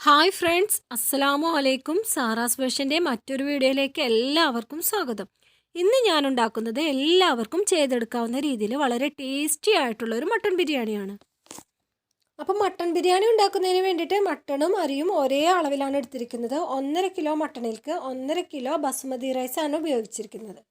Hi friends, അസ്സലാമു അലൈക്കും. Sara's വേർഷൻ്റെ മറ്റൊരു വീഡിയോയിലേക്ക് എല്ലാവർക്കും സ്വാഗതം. ഇന്ന് ഞാൻ ഉണ്ടാക്കുന്നത് എല്ലാവർക്കും ചെയ്തെടുക്കാവുന്ന രീതിയിൽ വളരെ ടേസ്റ്റി ആയിട്ടുള്ള ഒരു മട്ടൺ ബിരിയാണിയാണ്. അപ്പം മട്ടൺ ബിരിയാണി ഉണ്ടാക്കുന്നതിന് വേണ്ടിയിട്ട് മട്ടണും അരിയും ഒരേ അളവിലാണ് എടുത്തിരിക്കുന്നത്. 1.5 കിലോ മട്ടണിലേക്ക് 1.5 കിലോ ബസുമതി റൈസാണ് ഉപയോഗിച്ചിരിക്കുന്നത്.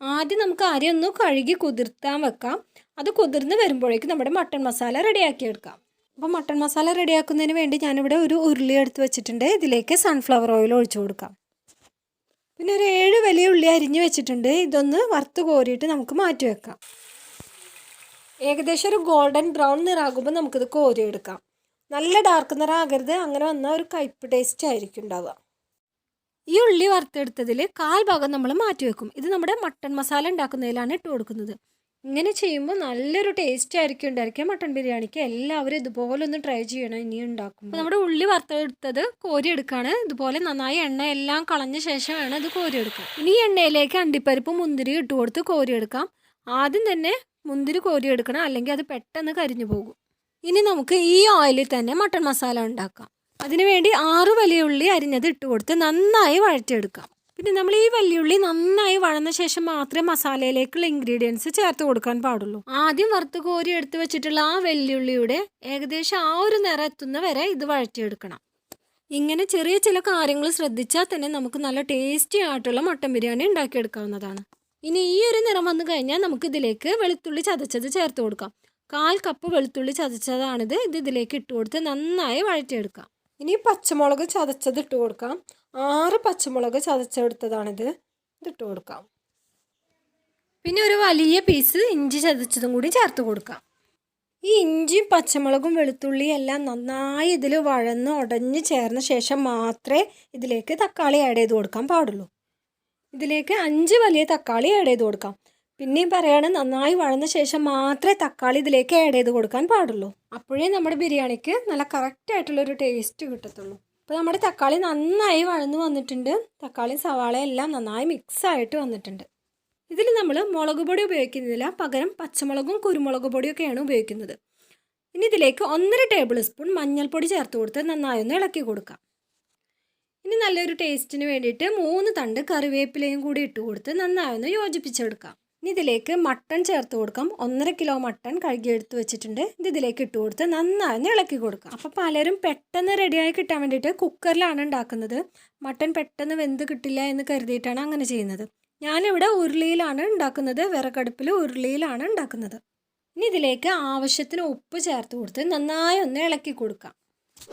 ആദ്യം നമുക്ക് അരി ഒന്ന് കഴുകി കുതിർത്താൻ വെക്കാം. അത് കുതിർന്ന് വരുമ്പോഴേക്കും നമ്മുടെ മട്ടൺ മസാല റെഡിയാക്കിയെടുക്കാം. അപ്പോൾ മട്ടൺ മസാല റെഡിയാക്കുന്നതിന് വേണ്ടി ഞാനിവിടെ ഒരു ഉരുളി എടുത്ത് വെച്ചിട്ടുണ്ട്. ഇതിലേക്ക് സൺഫ്ലവർ ഓയിൽ ഒഴിച്ചു കൊടുക്കാം. പിന്നെ ഒരു 7 വലിയ ഉള്ളി അരിഞ്ഞ് വെച്ചിട്ടുണ്ട്. ഇതൊന്ന് വറുത്ത് കോരിയിട്ട് നമുക്ക് മാറ്റി വെക്കാം. ഏകദേശം ഒരു ഗോൾഡൻ ബ്രൗൺ നിറാകുമ്പോൾ നമുക്കിത് കോരിയെടുക്കാം. നല്ല ഡാർക്ക് നിറാകരുത്, അങ്ങനെ വന്നാൽ ഒരു കയ്പ്പ് ടേസ്റ്റ് ആയിരിക്കും ഉണ്ടാവുക. ഈ ഉള്ളി വറുത്തെടുത്തതിൽ 1/4 ഭാഗം നമ്മൾ മാറ്റി വെക്കും. ഇത് നമ്മുടെ മട്ടൺ മസാല ഉണ്ടാക്കുന്നതിലാണ് ഇട്ട് കൊടുക്കുന്നത്. ഇങ്ങനെ ചെയ്യുമ്പോൾ നല്ലൊരു ടേസ്റ്റ് ആയിരിക്കും ഉണ്ടായിരിക്കുക മട്ടൺ ബിരിയാണിക്ക്. എല്ലാവരും ഇതുപോലെ ഒന്ന് ട്രൈ ചെയ്യണം ഇനി ഉണ്ടാക്കും. അപ്പോൾ നമ്മുടെ ഉള്ളി വറുത്തെടുത്തത് കോരിയെടുക്കുകയാണ്. ഇതുപോലെ നന്നായി എണ്ണ എല്ലാം കളഞ്ഞ ശേഷം വേണം ഇത് കോരിയെടുക്കാം. ഇനി എണ്ണയിലേക്ക് അണ്ടിപ്പരിപ്പ് മുന്തിരി ഇട്ട് കൊടുത്ത് കോരിയെടുക്കാം. ആദ്യം തന്നെ മുന്തിരി കോരിയെടുക്കണം, അല്ലെങ്കിൽ അത് പെട്ടെന്ന് കരിഞ്ഞു പോകും. ഇനി നമുക്ക് ഈ ഓയിലിൽ തന്നെ മട്ടൺ മസാല ഉണ്ടാക്കാം. അതിനുവേണ്ടി 6 വലിയ ഉള്ളി അരിഞ്ഞത് ഇട്ട് കൊടുത്ത് നന്നായി വഴറ്റിയെടുക്കാം. പിന്നെ നമ്മൾ ഈ വെള്ളിയുള്ളി നന്നായി വഴന്ന ശേഷം മാത്രമേ മസാലയിലേക്കുള്ള ഇൻഗ്രീഡിയൻസ് ചേർത്ത് കൊടുക്കാൻ പാടുള്ളൂ. ആദ്യം വറുത്ത് കോരി എടുത്ത് വെച്ചിട്ടുള്ള ആ വെള്ളിയുള്ളിയുടെ ഏകദേശം ആ ഒരു നിറം എത്തുന്ന വരെ ഇത് വഴറ്റിയെടുക്കണം. ഇങ്ങനെ ചെറിയ ചില കാര്യങ്ങൾ ശ്രദ്ധിച്ചാൽ തന്നെ നമുക്ക് നല്ല ടേസ്റ്റി ആയിട്ടുള്ള മട്ടൻ ബിരിയാണി ഉണ്ടാക്കിയെടുക്കാവുന്നതാണ്. ഇനി ഈ ഒരു നിറം വന്നു കഴിഞ്ഞാൽ നമുക്ക് ഇതിലേക്ക് വെളുത്തുള്ളി ചതച്ചത് ചേർത്ത് കൊടുക്കാം. 1/4 കപ്പ് വെളുത്തുള്ളി ചതച്ചതാണിത്. ഇതിലേക്ക് ഇട്ട് കൊടുത്ത് നന്നായി വഴറ്റിയെടുക്കാം. ഇനി പച്ചമുളക് ചതച്ചത് ഇട്ട് കൊടുക്കാം. 6 പച്ചമുളക് ചതച്ചെടുത്തതാണിത്. ഇതിട്ട് കൊടുക്കാം. പിന്നെ ഒരു വലിയ പീസ് ഇഞ്ചി ചതച്ചതും കൂടി ചേർത്ത് കൊടുക്കാം. ഈ ഇഞ്ചിയും പച്ചമുളകും വെളുത്തുള്ളിയും എല്ലാം നന്നായി ഇതിൽ വഴന്ന് ഉടഞ്ഞ് ചേർന്ന ശേഷം മാത്രമേ ഇതിലേക്ക് തക്കാളി ആഡ് ചെയ്ത് കൊടുക്കാൻ പാടുള്ളൂ. ഇതിലേക്ക് 5 വലിയ തക്കാളി ആഡ് ചെയ്ത് കൊടുക്കാം. പിന്നെയും പറയാണ്, നന്നായി വഴന്ന ശേഷം മാത്രമേ തക്കാളി ഇതിലേക്ക് ആഡ് ചെയ്ത് കൊടുക്കാൻ പാടുള്ളൂ. അപ്പോഴേ നമ്മുടെ ബിരിയാണിക്ക് നല്ല കറക്റ്റായിട്ടുള്ളൊരു ടേസ്റ്റ് കിട്ടത്തുള്ളൂ. അപ്പോൾ നമ്മുടെ തക്കാളി നന്നായി വഴന്ന് വന്നിട്ടുണ്ട്. തക്കാളിയും സവാളയും എല്ലാം നന്നായി മിക്സായിട്ട് വന്നിട്ടുണ്ട്. ഇതിൽ നമ്മൾ മുളക് പൊടി ഉപയോഗിക്കുന്നില്ല, പകരം പച്ചമുളകും കുരുമുളക് പൊടിയൊക്കെയാണ് ഉപയോഗിക്കുന്നത്. ഇനി ഇതിലേക്ക് 1.5 ടേബിൾ സ്പൂൺ മഞ്ഞൾപ്പൊടി ചേർത്ത് കൊടുത്ത് നന്നായി ഒന്ന് ഇളക്കി കൊടുക്കാം. ഇനി നല്ലൊരു ടേസ്റ്റിന് വേണ്ടിയിട്ട് 3 തണ്ട് കറിവേപ്പിലയും കൂടി ഇട്ട് കൊടുത്ത് നന്നായി ഒന്ന് യോജിപ്പിച്ചെടുക്കാം. ഇനി ഇതിലേക്ക് മട്ടൺ ചേർത്ത് കൊടുക്കാം. 1.5 കിലോ മട്ടൺ കഴുകിയെടുത്ത് വെച്ചിട്ടുണ്ട്. ഇതിലേക്ക് ഇട്ട് കൊടുത്ത് നന്നായി ഇളക്കി കൊടുക്കാം. അപ്പോൾ പലരും പെട്ടെന്ന് റെഡിയായി കിട്ടാൻ വേണ്ടിയിട്ട് കുക്കറിലാണ് ഉണ്ടാക്കുന്നത്. മട്ടൺ പെട്ടെന്ന് വെന്ത് കിട്ടില്ല എന്ന് കരുതിയിട്ടാണ് അങ്ങനെ ചെയ്യുന്നത്. ഞാനിവിടെ ഉരുളിയിലാണ് ഉണ്ടാക്കുന്നത്, വിറകടുപ്പിൽ ഉരുളിയിലാണ് ഉണ്ടാക്കുന്നത്. ഇനി ഇതിലേക്ക് ആവശ്യത്തിന് ഉപ്പ് ചേർത്ത് കൊടുത്ത് നന്നായി ഒന്ന് ഇളക്കി കൊടുക്കാം.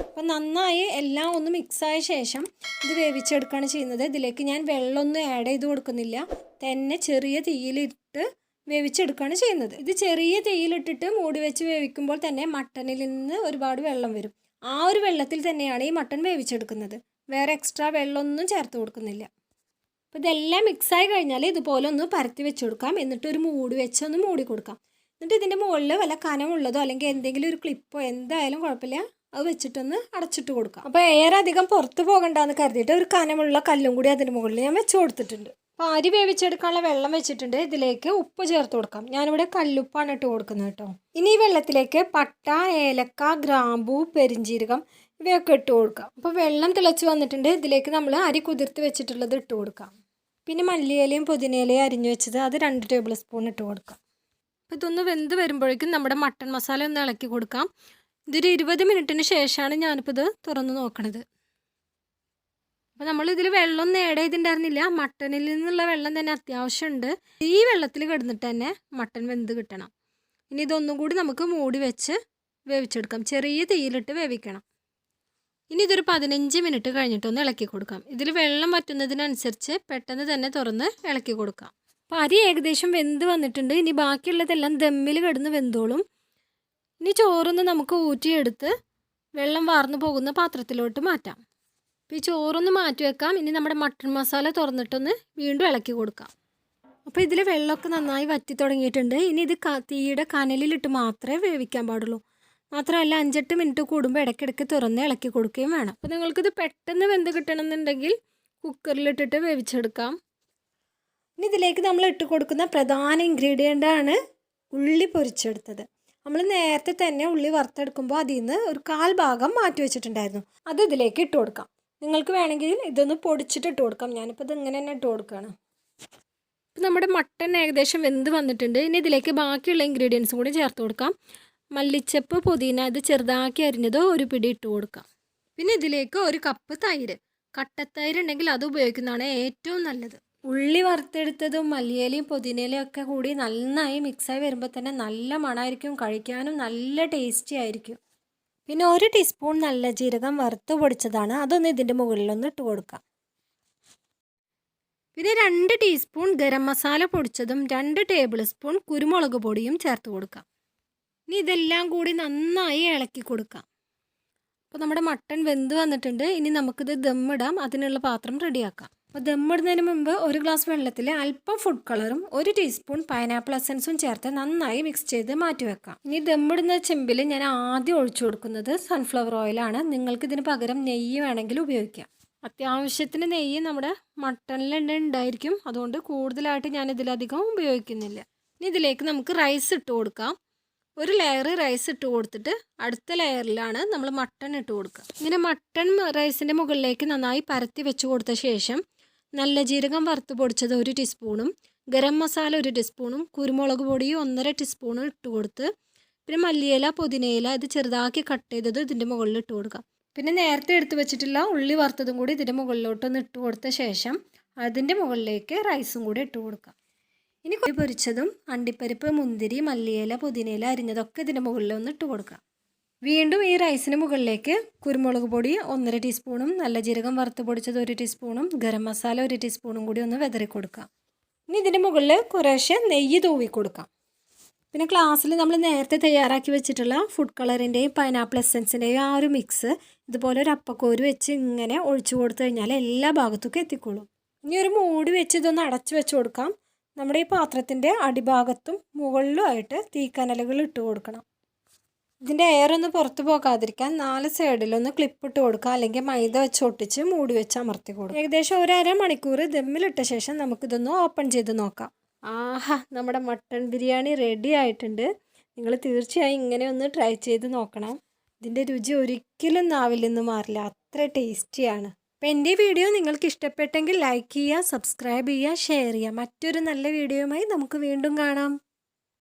അപ്പം നന്നായി എല്ലാം ഒന്ന് മിക്സായ ശേഷം ഇത് വേവിച്ചെടുക്കുകയാണ് ചെയ്യുന്നത്. ഇതിലേക്ക് ഞാൻ വെള്ളമൊന്നും ആഡ് ചെയ്ത് കൊടുക്കുന്നില്ല, തന്നെ ചെറിയ തീയിലിട്ട് വേവിച്ചെടുക്കുകയാണ് ചെയ്യുന്നത്. ഇത് ചെറിയ തീയിലിട്ടിട്ട് മൂടി വെച്ച് വേവിക്കുമ്പോൾ തന്നെ മട്ടണിൽ നിന്ന് ഒരുപാട് വെള്ളം വരും. ആ ഒരു വെള്ളത്തിൽ തന്നെയാണ് ഈ മട്ടൺ വേവിച്ചെടുക്കുന്നത്. വേറെ എക്സ്ട്രാ വെള്ളമൊന്നും ചേർത്ത് കൊടുക്കുന്നില്ല. അപ്പോൾ ഇതെല്ലാം മിക്സായി കഴിഞ്ഞാൽ ഇതുപോലെ ഒന്ന് പരത്തി വെച്ച് കൊടുക്കാം. എന്നിട്ട് ഒരു മൂടി വെച്ച് ഒന്ന് മൂടി കൊടുക്കാം. എന്നിട്ട് ഇതിൻ്റെ മുകളിൽ വല്ല കനമുള്ളതോ അല്ലെങ്കിൽ എന്തെങ്കിലും ഒരു ക്ലിപ്പോ എന്തായാലും കുഴപ്പമില്ല, അത് വെച്ചിട്ടൊന്ന് അടച്ചിട്ട് കൊടുക്കാം. അപ്പോൾ എയർ അധികം പുറത്ത് പോകണ്ടെന്ന് കരുതിയിട്ട് ഒരു കനമുള്ള കല്ലും കൂടി അതിന് മുകളിൽ ഞാൻ വെച്ച് കൊടുത്തിട്ടുണ്ട്. അപ്പോൾ അരി വേവിച്ചെടുക്കാനുള്ള വെള്ളം വെച്ചിട്ടുണ്ട്. ഇതിലേക്ക് ഉപ്പ് ചേർത്ത് കൊടുക്കാം. ഞാനിവിടെ കല്ലുപ്പാണ് ഇട്ട് കൊടുക്കുന്നത് കേട്ടോ. ഇനി ഈ വെള്ളത്തിലേക്ക് പട്ട, ഏലക്ക, ഗ്രാമ്പൂ, പെരിഞ്ചീരകം ഇവയൊക്കെ ഇട്ട് കൊടുക്കാം. അപ്പോൾ വെള്ളം തിളച്ച് വന്നിട്ടുണ്ട്. ഇതിലേക്ക് നമ്മൾ അരി കുതിർത്ത് വെച്ചിട്ടുള്ളത് ഇട്ട് കൊടുക്കാം. പിന്നെ മല്ലിയിലയും പുതിനയിലയും അരിഞ്ഞു വെച്ചത് അത് 2 ടേബിൾ സ്പൂൺ ഇട്ട് കൊടുക്കാം. അപ്പോൾ ഇതൊന്ന് വെന്ത് വരുമ്പോഴേക്കും നമ്മുടെ മട്ടൺ മസാല ഒന്ന് ഇളക്കി കൊടുക്കാം. ഇതൊരു 20 മിനിറ്റിന് ശേഷമാണ് ഞാനിപ്പോൾ ഇത് തുറന്ന് നോക്കണത്. അപ്പോൾ നമ്മളിതിൽ വെള്ളമൊന്നും ആഡ് ചെയ്തിട്ടുണ്ടായിരുന്നില്ല. മട്ടണിൽ നിന്നുള്ള വെള്ളം തന്നെ അത്യാവശ്യമുണ്ട്. ഈ വെള്ളത്തിൽ കിടന്നിട്ട് തന്നെ മട്ടൺ വെന്ത് കിട്ടണം. ഇനി ഇതൊന്നും കൂടി നമുക്ക് മൂടി വെച്ച് വേവിച്ചെടുക്കാം. ചെറിയ തീയിലിട്ട് വേവിക്കണം. ഇനി ഇതൊരു 15 മിനിറ്റ് കഴിഞ്ഞിട്ടൊന്ന് ഇളക്കി കൊടുക്കാം. ഇതിൽ വെള്ളം വറ്റുന്നതിനനുസരിച്ച് പെട്ടെന്ന് തന്നെ തുറന്ന് ഇളക്കി കൊടുക്കാം. അപ്പോൾ അരി ഏകദേശം വെന്ത് വന്നിട്ടുണ്ട്. ഇനി ബാക്കിയുള്ളതെല്ലാം ദമ്മിൽ കിടന്ന് വെന്തോളും. ഇനി ചോറൊന്ന് നമുക്ക് ഊറ്റിയെടുത്ത് വെള്ളം വാർന്നു പോകുന്ന പാത്രത്തിലോട്ട് മാറ്റാം. അപ്പോൾ ഈ ചോറൊന്ന് മാറ്റി വെക്കാം. ഇനി നമ്മുടെ മട്ടൺ മസാല തുറന്നിട്ടൊന്ന് വീണ്ടും ഇളക്കി കൊടുക്കാം. അപ്പോൾ ഇതിൽ വെള്ളമൊക്കെ നന്നായി വറ്റി തുടങ്ങിയിട്ടുണ്ട്. ഇനി ഇത് തീയുടെ കനലിലിട്ട് മാത്രമേ വേവിക്കാൻ പാടുള്ളൂ. മാത്രമല്ല 5-8 മിനിറ്റ് കൂടുമ്പോൾ ഇടയ്ക്കിടയ്ക്ക് തുറന്ന് ഇളക്കി കൊടുക്കുകയും വേണം. അപ്പോൾ നിങ്ങൾക്കിത് പെട്ടെന്ന് വെന്ത് കിട്ടണമെന്നുണ്ടെങ്കിൽ കുക്കറിലിട്ടിട്ട് വേവിച്ചെടുക്കാം. ഇനി ഇതിലേക്ക് നമ്മൾ ഇട്ട് കൊടുക്കുന്ന പ്രധാന ഇൻഗ്രീഡിയൻ്റാണ് ഉള്ളി പൊരിച്ചെടുത്തത്. നമ്മൾ നേരത്തെ തന്നെ ഉള്ളി വറുത്തെടുക്കുമ്പോൾ അതിൽ നിന്ന് ഒരു 1/4 ഭാഗം മാറ്റി വെച്ചിട്ടുണ്ടായിരുന്നു. അത് ഇതിലേക്ക് ഇട്ട് കൊടുക്കാം. നിങ്ങൾക്ക് വേണമെങ്കിൽ ഇതൊന്ന് പൊടിച്ചിട്ട് ഇട്ട് കൊടുക്കാം. ഞാനിപ്പോൾ ഇത് ഇങ്ങനെ തന്നെ ഇട്ട് കൊടുക്കുകയാണ്. ഇപ്പം നമ്മുടെ മട്ടൺ ഏകദേശം വെന്ത് വന്നിട്ടുണ്ട്. ഇനി ഇതിലേക്ക് ബാക്കിയുള്ള ഇൻഗ്രീഡിയൻസും കൂടി ചേർത്ത് കൊടുക്കാം. മല്ലിച്ചപ്പ്, പുതിന ഇത് ചെറുതാക്കി അരിഞ്ഞത് ഒരു പിടി ഇട്ട് കൊടുക്കാം. പിന്നെ ഇതിലേക്ക് 1 കപ്പ് തൈര്, കട്ടത്തൈര് ഉണ്ടെങ്കിൽ അത് ഉപയോഗിക്കുന്നതാണ് ഏറ്റവും നല്ലത്. ഉള്ളി വറുത്തെടുത്തതും മല്ലിയിലയും പുതിനയിലയും ഒക്കെ കൂടി നന്നായി മിക്സായി വരുമ്പോൾ തന്നെ നല്ല മണമായിരിക്കും, കഴിക്കാനും നല്ല ടേസ്റ്റി ആയിരിക്കും. പിന്നെ 1 ടീസ്പൂൺ നല്ല ജീരകം വറുത്ത് പൊടിച്ചതാണ്, അതൊന്ന് ഇതിൻ്റെ മുകളിലൊന്ന് ഇട്ട് കൊടുക്കാം. പിന്നെ 2 ടീസ്പൂൺ ഗരം മസാല പൊടിച്ചതും 2 ടേബിൾ സ്പൂൺ കുരുമുളക് പൊടിയും ചേർത്ത് കൊടുക്കാം. ഇനി ഇതെല്ലാം കൂടി നന്നായി ഇളക്കി കൊടുക്കാം. അപ്പോൾ നമ്മുടെ മട്ടൺ വെന്ത് വന്നിട്ടുണ്ട്. ഇനി നമുക്കിത് ദമ്മിടാം. അതിനുള്ള പാത്രം റെഡിയാക്കാം. അപ്പോൾ ദമ്മിടുന്നതിന് മുമ്പ് 1 ഗ്ലാസ് വെള്ളത്തിൽ അല്പം ഫുഡ് കളറും 1 ടീസ്പൂൺ പൈനാപ്പിൾ എസൻസും ചേർത്ത് നന്നായി മിക്സ് ചെയ്ത് മാറ്റി വെക്കാം. ഇനി ദമ്മിടുന്ന ചെമ്പിൽ ഞാൻ ആദ്യം ഒഴിച്ചു കൊടുക്കുന്നത് സൺഫ്ലവർ ഓയിലാണ്. നിങ്ങൾക്ക് ഇതിന് പകരം നെയ്യ് വേണമെങ്കിൽ ഉപയോഗിക്കാം. അത്യാവശ്യത്തിന് നെയ്യ് നമ്മുടെ മട്ടണിൽ ഉണ്ടായിരിക്കും, അതുകൊണ്ട് കൂടുതലായിട്ട് ഞാൻ ഇതിലധികം ഉപയോഗിക്കുന്നില്ല. ഇനി ഇതിലേക്ക് നമുക്ക് റൈസ് ഇട്ട് കൊടുക്കാം. 1 ലെയർ റൈസ് ഇട്ട് കൊടുത്തിട്ട് അടുത്ത ലെയറിലാണ് നമ്മൾ മട്ടൺ ഇട്ട് കൊടുക്കുക. ഇങ്ങനെ മട്ടൺ റൈസിൻ്റെ മുകളിലേക്ക് നന്നായി പരത്തി വെച്ച് കൊടുത്ത ശേഷം നല്ല ജീരകം വറുത്ത് പൊടിച്ചത് 1 ടീസ്പൂണും ഗരം മസാല 1 ടീസ്പൂണും കുരുമുളക് പൊടി 1.5 ടീസ്പൂണും ഇട്ട് കൊടുത്ത് പിന്നെ മല്ലിയില പുതിനയില ഇത് ചെറുതാക്കി കട്ട് ചെയ്തത് ഇതിൻ്റെ മുകളിൽ ഇട്ട് കൊടുക്കാം. പിന്നെ നേരത്തെ എടുത്ത് വെച്ചിട്ടുള്ള ഉള്ളി വറുത്തതും കൂടി ഇതിൻ്റെ മുകളിലോട്ടൊന്ന് ഇട്ട് കൊടുത്ത ശേഷം അതിൻ്റെ മുകളിലേക്ക് റൈസും കൂടി ഇട്ട് കൊടുക്കാം. ഇനി കോഴി പൊരിച്ചതും അണ്ടിപ്പരിപ്പ്, മുന്തിരി, മല്ലിയില, പുതിനയില അരിഞ്ഞതൊക്കെ ഇതിൻ്റെ മുകളിലൊന്ന് ഇട്ട് കൊടുക്കാം. വീണ്ടും ഈ റൈസിന് മുകളിലേക്ക് കുരുമുളക് പൊടി 1.5 ടീസ്പൂണും നല്ല ജീരകം വറുത്ത് പൊടിച്ചത് 1 ടീസ്പൂണും ഗരം മസാല 1 ടീസ്പൂണും കൂടി ഒന്ന് വിതറി കൊടുക്കാം. ഇനി ഇതിൻ്റെ മുകളിൽ കുറേശ്ശെ നെയ്യ് തൂവി കൊടുക്കാം. പിന്നെ ഗ്ലാസ്സിൽ നമ്മൾ നേരത്തെ തയ്യാറാക്കി വെച്ചിട്ടുള്ള ഫുഡ് കളറിൻ്റെയും പൈനാപ്പിൾ എസൻസിൻ്റെയും ആ ഒരു മിക്സ് ഇതുപോലെ ഒരു അപ്പക്കോര് വെച്ച് ഇങ്ങനെ ഒഴിച്ചു കൊടുത്തു കഴിഞ്ഞാൽ എല്ലാ ഭാഗത്തേക്കും എത്തിക്കോളും. ഇനി ഒരു മൂടി വെച്ച് ഇതൊന്ന് അടച്ചു വെച്ച് കൊടുക്കാം. നമ്മുടെ ഈ പാത്രത്തിൻ്റെ അടിഭാഗത്തും മുകളിലുമായിട്ട് തീക്കനലുകൾ ഇട്ട് കൊടുക്കണം. ഇതിൻ്റെ എയറൊന്ന് പുറത്ത് പോകാതിരിക്കാൻ 4 സൈഡിലൊന്ന് ക്ലിപ്പ് ഇട്ട് കൊടുക്കുക, അല്ലെങ്കിൽ മൈദ വെച്ച് ഒട്ടിച്ച് മൂടി വെച്ച് അമർത്തി കൊടുക്കുക. ഏകദേശം 1/2 മണിക്കൂർ ദമ്മിലിട്ട ശേഷം നമുക്കിതൊന്ന് ഓപ്പൺ ചെയ്ത് നോക്കാം. ആഹാ, നമ്മുടെ മട്ടൺ ബിരിയാണി റെഡി ആയിട്ടുണ്ട്. നിങ്ങൾ തീർച്ചയായും ഇങ്ങനെ ഒന്ന് ട്രൈ ചെയ്ത് നോക്കണം. ഇതിൻ്റെ രുചി ഒരിക്കലും നാവിൽ നിന്ന് മാറില്ല, അത്ര ടേസ്റ്റിയാണ്. അപ്പോൾ എൻ്റെ വീഡിയോ നിങ്ങൾക്ക് ഇഷ്ടപ്പെട്ടെങ്കിൽ ലൈക്ക് ചെയ്യുക, സബ്സ്ക്രൈബ് ചെയ്യുക, ഷെയർ ചെയ്യുക. മറ്റൊരു നല്ല വീഡിയോയുമായി നമുക്ക് വീണ്ടും കാണാം.